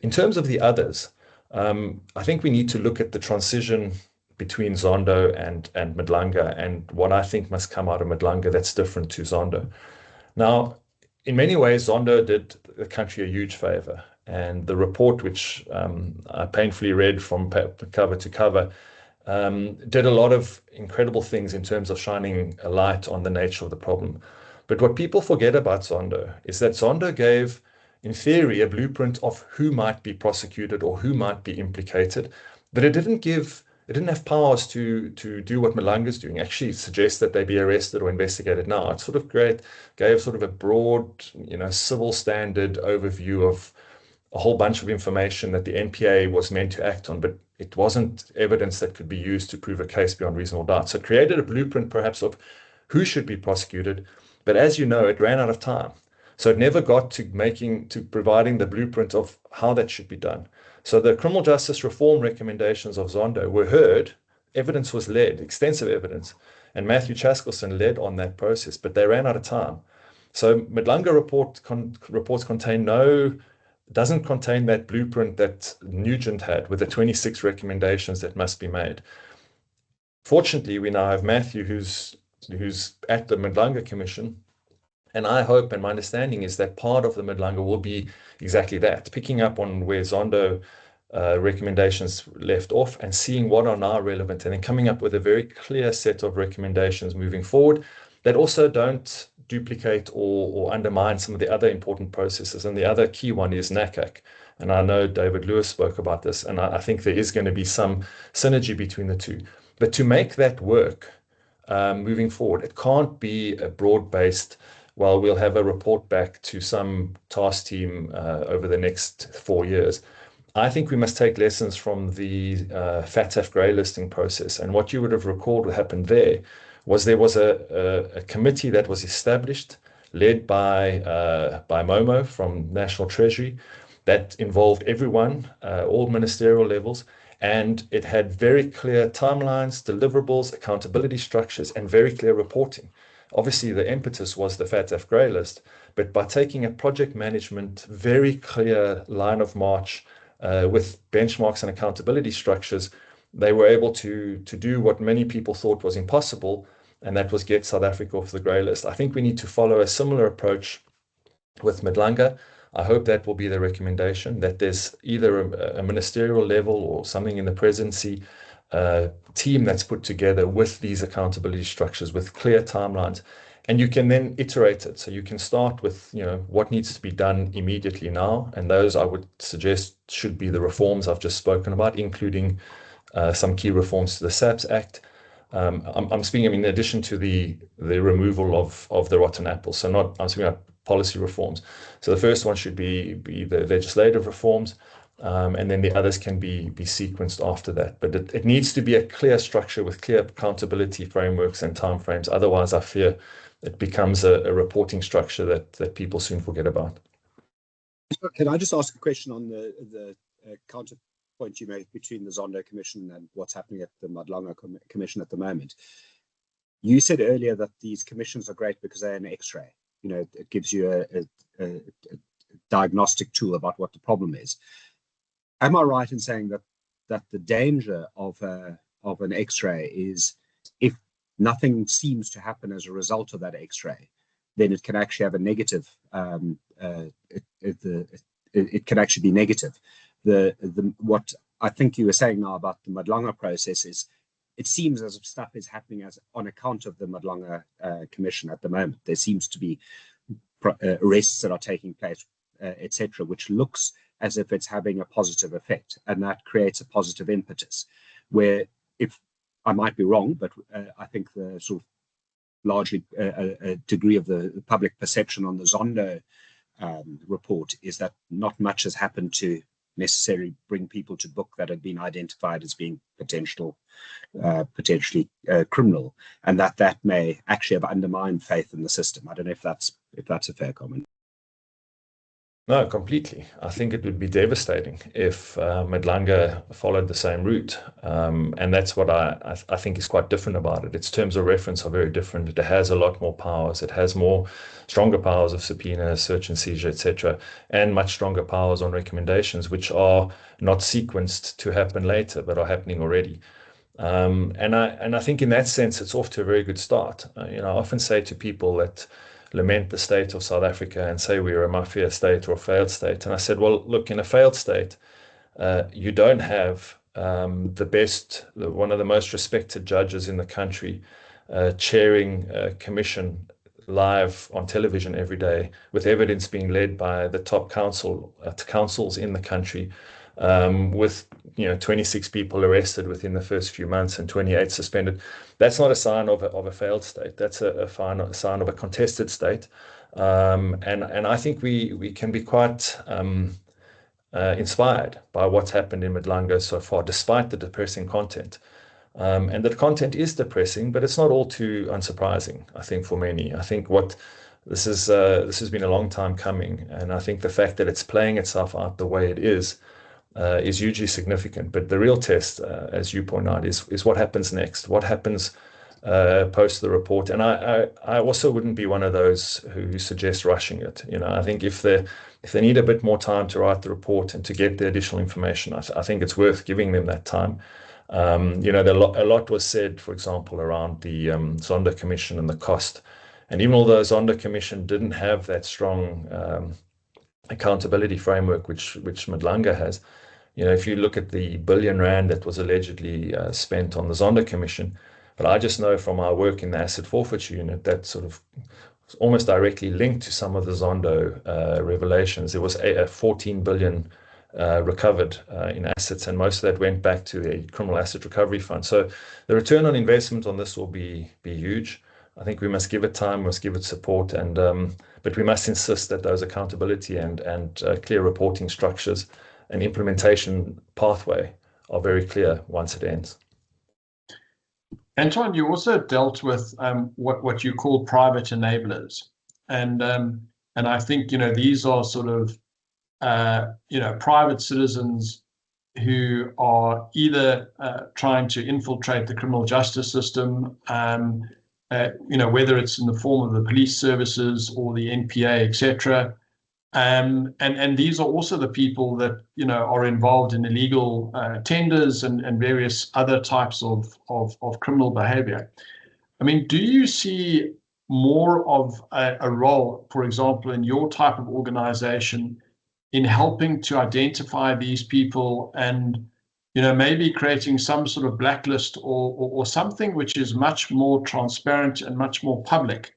B: In terms of the others, I think we need to look at the transition between Zondo and Madlanga, and what I think must come out of Madlanga that's different to Zondo. Now, in many ways, Zondo did the country a huge favor. And the report, which I painfully read from cover to cover, did a lot of incredible things in terms of shining a light on the nature of the problem. But what people forget about Zondo is that Zondo gave, in theory, a blueprint of who might be prosecuted or who might be implicated, but it didn't have powers to do what Malanga's doing, actually suggest that they be arrested or investigated now. It sort of gave sort of a broad, civil standard overview of a whole bunch of information that the NPA was meant to act on, but it wasn't evidence that could be used to prove a case beyond reasonable doubt. So it created a blueprint perhaps of who should be prosecuted, but as you know, it ran out of time. So it never got to providing the blueprint of how that should be done. So the criminal justice reform recommendations of Zondo were heard, evidence was led, extensive evidence, and Matthew Chaskelson led on that process, but they ran out of time. So Madlanga reports doesn't contain that blueprint that Nugent had with the 26 recommendations that must be made. Fortunately, we now have Matthew, who's at the Madlanga Commission, and I hope, and my understanding is that part of the Madlanga will be exactly that, picking up on where Zondo recommendations left off and seeing what are now relevant, and then coming up with a very clear set of recommendations moving forward that also don't duplicate or undermine some of the other important processes. And the other key one is NACAC. And I know David Lewis spoke about this, and I think there is going to be some synergy between the two. But to make that work moving forward, it can't be a broad-based, well, we'll have a report back to some task team over the next 4 years. I think we must take lessons from the FATF grey listing process. And what you would have recalled what happened there was a committee that was established, led by Momo from National Treasury, that involved everyone, all ministerial levels, and it had very clear timelines, deliverables, accountability structures, and very clear reporting. Obviously, the impetus was the FATF grey list, but by taking a project management, very clear line of march with benchmarks and accountability structures, they were able to do what many people thought was impossible, and that was get South Africa off the grey list. I think we need to follow a similar approach with Madlanga. I hope that will be the recommendation, that there's either a ministerial level or something in the presidency team that's put together with these accountability structures, with clear timelines, and you can then iterate it. So you can start with, what needs to be done immediately now, and those I would suggest should be the reforms I've just spoken about, including some key reforms to the SAPS Act. I'm speaking, in addition to the removal of the rotten apple. So I'm speaking about policy reforms. So the first one should be the legislative reforms, and then the others can be sequenced after that. But it needs to be a clear structure with clear accountability frameworks and timeframes. Otherwise, I fear it becomes a reporting structure that people soon forget about.
D: Can I just ask a question on the counterpoint you made between the Zondo Commission and what's happening at the Madlanga Commission at the moment? You said earlier that these commissions are great because they're an X-ray. It gives you a diagnostic tool about what the problem is. Am I right in saying that the danger of an X-ray is if nothing seems to happen as a result of that X-ray, then it can actually have a negative. It can actually be negative. What I think you were saying now about the Madlanga process is, it seems as if stuff is happening as on account of the Madlanga Commission at the moment. There seems to be arrests that are taking place, etc., which looks as if it's having a positive effect, and that creates a positive impetus. Where, if I might be wrong, but I think the sort of largely a degree of the public perception on the Zondo report is that not much has happened to necessarily bring people to book that had been identified as being potentially criminal, and that may actually have undermined faith in the system. I don't know if that's a fair comment.
B: No, completely. I think it would be devastating if Madlanga followed the same route. And that's what I think is quite different about it. Its terms of reference are very different. It has a lot more powers. It has stronger powers of subpoena, search and seizure, etc., and much stronger powers on recommendations, which are not sequenced to happen later, but are happening already. And I think in that sense, it's off to a very good start. I often say to people that, lament the state of South Africa and say we're a mafia state or a failed state. And I said, well, look, in a failed state, you don't have one of the most respected judges in the country chairing a commission live on television every day, with evidence being led by the top councils in the country, with 26 people arrested within the first few months and 28 suspended. That's not a sign of a failed state. That's a sign of a contested state. And I think we can be quite inspired by what's happened in Mdlanga so far, despite the depressing content. And the content is depressing, but it's not all too unsurprising, I think, for many. I think this has been a long time coming, and I think the fact that it's playing itself out the way it is hugely significant. But the real test, as you point out, is what happens next. What happens post the report? And I also wouldn't be one of those who suggest rushing it. I think if they need a bit more time to write the report and to get the additional information, I think it's worth giving them that time. A lot was said, for example, around the Zondo Commission and the cost. And even although Zondo Commission didn't have that strong accountability framework, which Mdlanga has, if you look at the R1 billion that was allegedly spent on the Zondo Commission, but I just know from our work in the asset forfeiture unit that sort of almost directly linked to some of the Zondo revelations. There was a 14 billion recovered in assets, and most of that went back to the criminal asset recovery fund. So the return on investment on this will be huge. I think we must give it time, we must give it support, and but we must insist that those accountability and clear reporting structures and implementation pathway are very clear once it ends.
A: Anton, you also dealt with what you call private enablers, and I think these are sort of private citizens who are either trying to infiltrate the criminal justice system, whether it's in the form of the police services or the NPA, etc. And these are also the people that are involved in illegal tenders and various other types of criminal behavior. I mean, do you see more of a role, for example, in your type of organization, in helping to identify these people and maybe creating some sort of blacklist or something which is much more transparent and much more public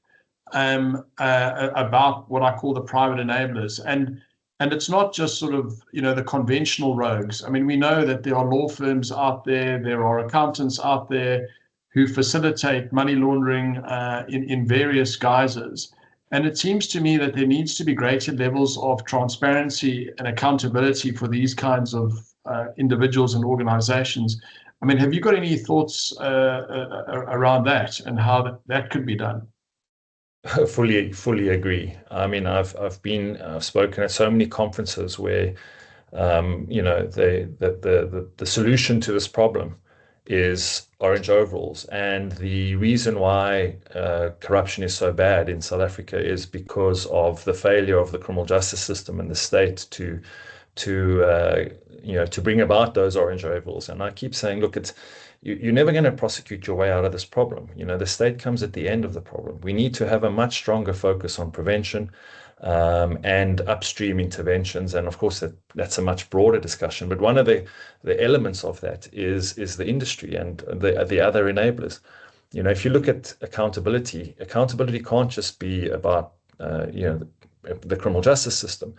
A: about what I call the private enablers? And it's not just sort of the conventional rogues. I mean, we know that there are law firms out there are accountants out there who facilitate money laundering in various guises. And it seems to me that there needs to be greater levels of transparency and accountability for these kinds of individuals and organizations. I mean, have you got any thoughts around that and how that could be done?
B: Fully agree. I mean, I've spoken at so many conferences where the solution to this problem is orange overalls, and the reason why corruption is so bad in South Africa is because of the failure of the criminal justice system and the state to bring about those orange overalls. And I keep saying, look, you're never going to prosecute your way out of this problem. The state comes at the end of the problem. We need to have a much stronger focus on prevention and upstream interventions. And of course, that's a much broader discussion. But one of the elements of that is the industry and the other enablers. If you look at accountability can't just be about the criminal justice system.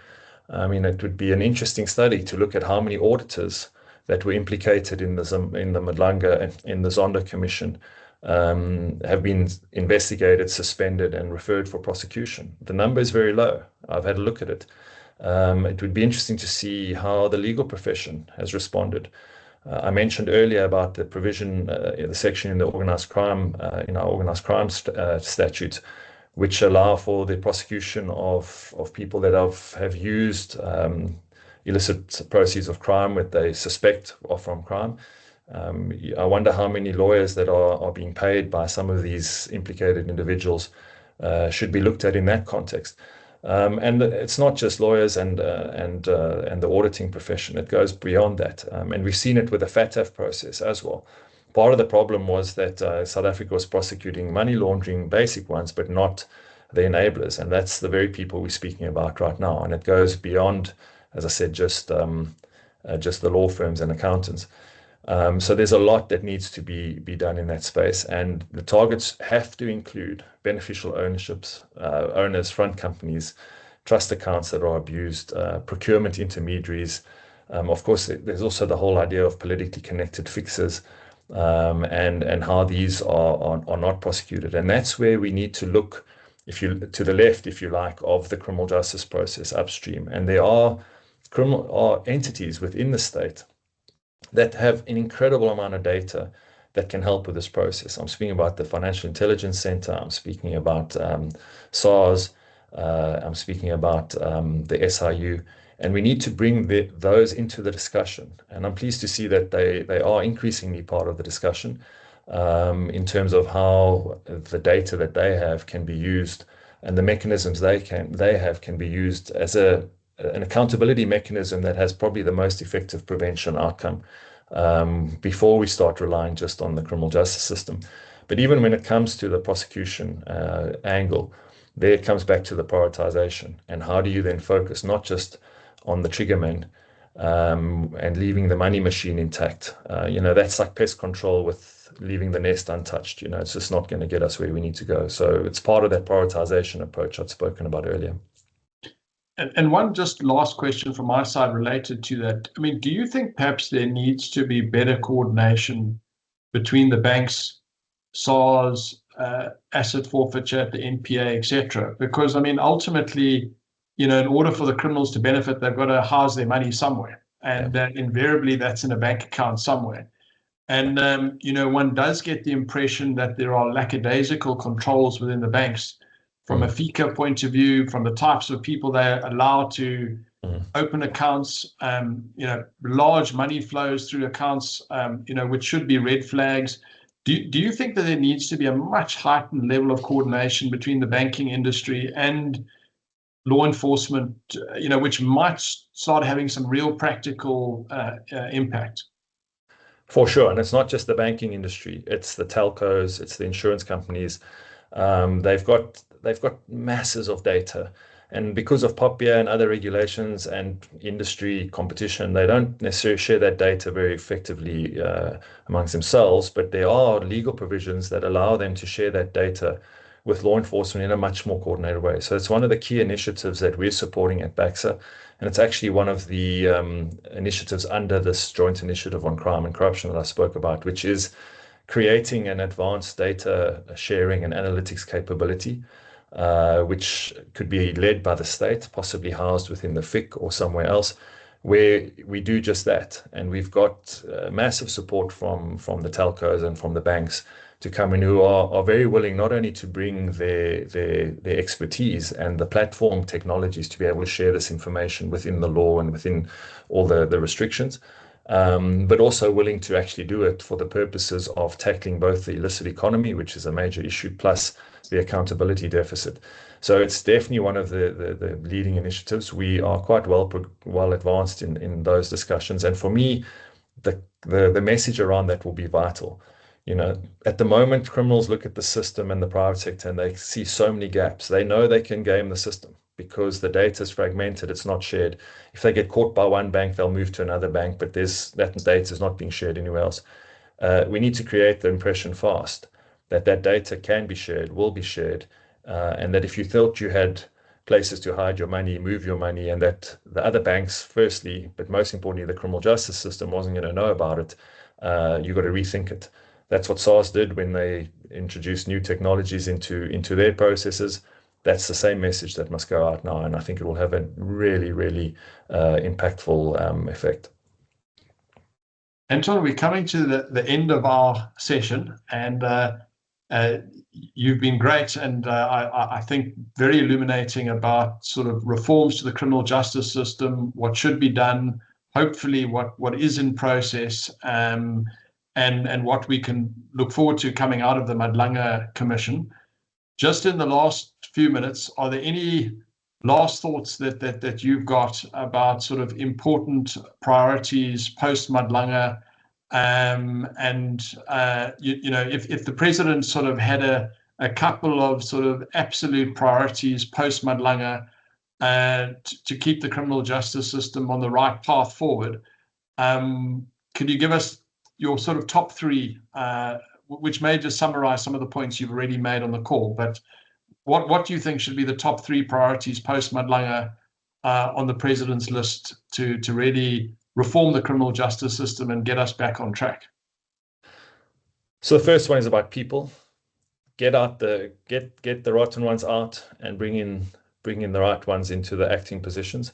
B: I mean, it would be an interesting study to look at how many auditors that were implicated in the Mdlanga and in the Zondo Commission have been investigated, suspended, and referred for prosecution. The number is very low. I've had a look at it. It would be interesting to see how the legal profession has responded. I mentioned earlier about the provision, the section in the organized crime, in our organized crime statute, which allow for the prosecution of people that have used illicit proceeds of crime that they suspect are from crime. I wonder how many lawyers that are being paid by some of these implicated individuals should be looked at in that context. And it's not just lawyers and the auditing profession. It goes beyond that. And we've seen it with the FATF process as well. Part of the problem was that South Africa was prosecuting money laundering basic ones, but not the enablers, and that's the very people we're speaking about right now. And it goes beyond, as I said, just the law firms and accountants. So there's a lot that needs to be done in that space, and the targets have to include beneficial ownerships, owners, front companies, trust accounts that are abused, procurement intermediaries. Of course, there's also the whole idea of politically connected fixers, and how these are not prosecuted. And that's where we need to look, to the left, if you like, of the criminal justice process upstream. And there are entities within the state that have an incredible amount of data that can help with this process. I'm speaking about the Financial Intelligence Center. I'm speaking about SARS. I'm speaking about the SIU. And we need to bring those into the discussion. And I'm pleased to see that they are increasingly part of the discussion in terms of how the data that they have can be used, and the mechanisms they have can be used as an accountability mechanism that has probably the most effective prevention outcome before we start relying just on the criminal justice system. But even when it comes to the prosecution angle, there it comes back to the prioritization. And how do you then focus not just on the triggerman and leaving the money machine intact? That's like pest control with leaving the nest untouched. It's just not going to get us where we need to go. So it's part of that prioritization approach I'd spoken about earlier.
A: And one just last question from my side related to that. I mean, do you think perhaps there needs to be better coordination between the banks, SARS, asset forfeiture, the NPA, etc.? Because, I mean, ultimately, in order for the criminals to benefit, they've got to house their money somewhere. And invariably, that's in a bank account somewhere. And, one does get the impression that there are lackadaisical controls within the banks from a FICA point of view, from the types of people they're allowed to open accounts, large money flows through accounts, which should be red flags. Do you think that there needs to be a much heightened level of coordination between the banking industry and law enforcement, which might start having some real practical impact?
B: For sure. And it's not just the banking industry. It's the telcos, it's the insurance companies. They've got masses of data. And because of POPIA and other regulations and industry competition, they don't necessarily share that data very effectively amongst themselves. But there are legal provisions that allow them to share that data with law enforcement in a much more coordinated way. So it's one of the key initiatives that we're supporting at BACSA. And it's actually one of the initiatives under this joint initiative on crime and corruption that I spoke about, which is creating an advanced data sharing and analytics capability, which could be led by the state, possibly housed within the FIC or somewhere else, where we do just that. And we've got massive support from the telcos and from the banks to come in, who are very willing not only to bring their expertise and the platform technologies to be able to share this information within the law and within all the restrictions, but also willing to actually do it for the purposes of tackling both the illicit economy, which is a major issue, plus the accountability deficit. So it's definitely one of the leading initiatives. We are quite well advanced in those discussions. And for me, the message around that will be vital. At the moment, criminals look at the system and the private sector and they see so many gaps. They know they can game the system because the data is fragmented, it's not shared. If they get caught by one bank, they'll move to another bank, but that data is not being shared anywhere else. We need to create the impression fast that data can be shared, will be shared, and that if you thought you had places to hide your money, move your money, and that the other banks, firstly, but most importantly, the criminal justice system wasn't going to know about it, you've got to rethink it. That's what SARS did when they introduced new technologies into their processes. That's the same message that must go out now, and I think it will have a really, really impactful effect.
A: Anton, we're coming to the end of our session, and you've been great, and I think very illuminating about sort of reforms to the criminal justice system, what should be done, hopefully what is in process, and what we can look forward to coming out of the Madlanga Commission. Just in the last few minutes, are there any last thoughts that you've got about sort of important priorities post Madlanga? If the president sort of had a a couple of sort of absolute priorities post-Madlanga to keep the criminal justice system on the right path forward. Could you give us your sort of top three, which may just summarize some of the points you've already made on the call, but what do you think should be the top three priorities post-Madlanga on the president's list to really reform the criminal justice system and get us back on track?
B: So the first one is about people. Get the rotten ones out and bring in the right ones into the acting positions.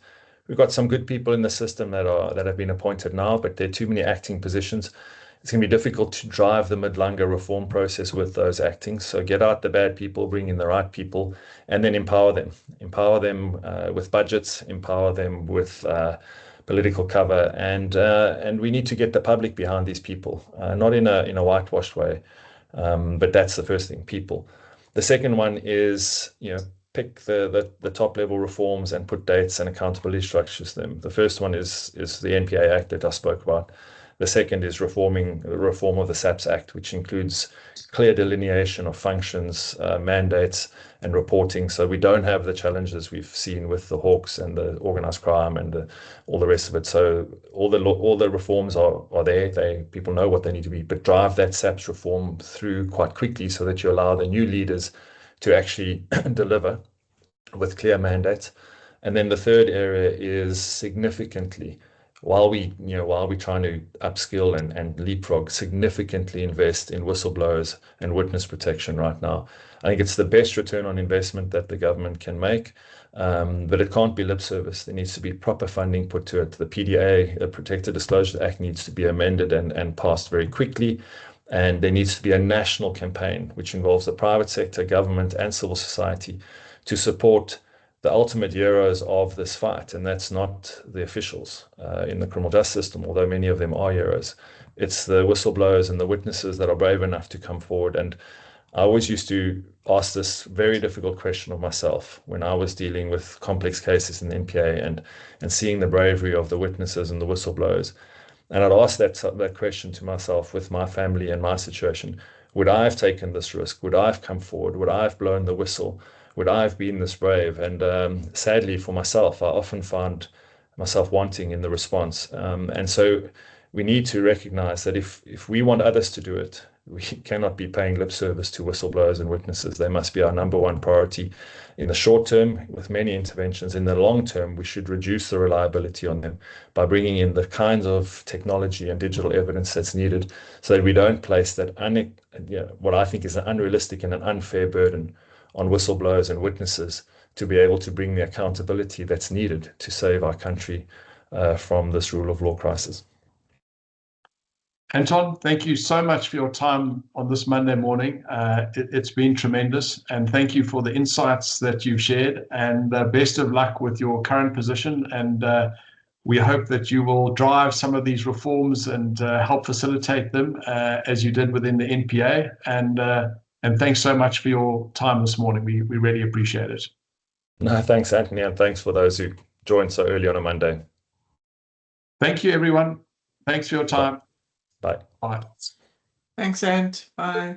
B: We've got some good people in the system that have been appointed now, but there are too many acting positions. It's going to be difficult to drive the Madlanga reform process with those acting. So get out the bad people, bring in the right people, and then empower them. Empower them with budgets, empower them with political cover, and we need to get the public behind these people, not in a whitewashed way, but that's the first thing, people. The second one is, pick the top level reforms and put dates and accountability structures to them. The first one is the NPA Act that I spoke about. The second is reform of the SAPS Act, which includes clear delineation of functions, mandates, and reporting, so we don't have the challenges we've seen with the hawks and the organized crime and all the rest of it. So all the reforms are there. People know what they need to be, but drive that SAPS reform through quite quickly so that you allow the new leaders to actually deliver with clear mandates. And then the third area is significantly, while we're trying to upskill and leapfrog, significantly invest in whistleblowers and witness protection right now. I think it's the best return on investment that the government can make, but it can't be lip service. There needs to be proper funding put to it. The PDA, the Protected Disclosure Act, needs to be amended and passed very quickly. And there needs to be a national campaign, which involves the private sector, government, and civil society, to support the ultimate heroes of this fight, and that's not the officials in the criminal justice system, although many of them are heroes. It's the whistleblowers and the witnesses that are brave enough to come forward. And I always used to ask this very difficult question of myself when I was dealing with complex cases in the NPA and seeing the bravery of the witnesses and the whistleblowers. And I'd ask that question to myself with my family and my situation. Would I have taken this risk? Would I have come forward? Would I have blown the whistle? Would I have been this brave? And sadly for myself, I often found myself wanting in the response. And so we need to recognize that if we want others to do it, we cannot be paying lip service to whistleblowers and witnesses. They must be our number one priority in the short term with many interventions. In the long term, we should reduce the reliability on them by bringing in the kinds of technology and digital evidence that's needed so that we don't place that what I think is an unrealistic and an unfair burden on whistleblowers and witnesses to be able to bring the accountability that's needed to save our country from this rule of law crisis.
A: Anton, thank you so much for your time on this Monday morning. It's been tremendous, and thank you for the insights that you've shared, and best of luck with your current position. And we hope that you will drive some of these reforms and help facilitate them as you did within the NPA. And thanks so much for your time this morning. We really appreciate it.
B: No, thanks, Anthony, and thanks for those who joined so early on a Monday.
A: Thank you, everyone. Thanks for your time.
B: Bye.
A: Bye.
E: Thanks, Ant. Bye.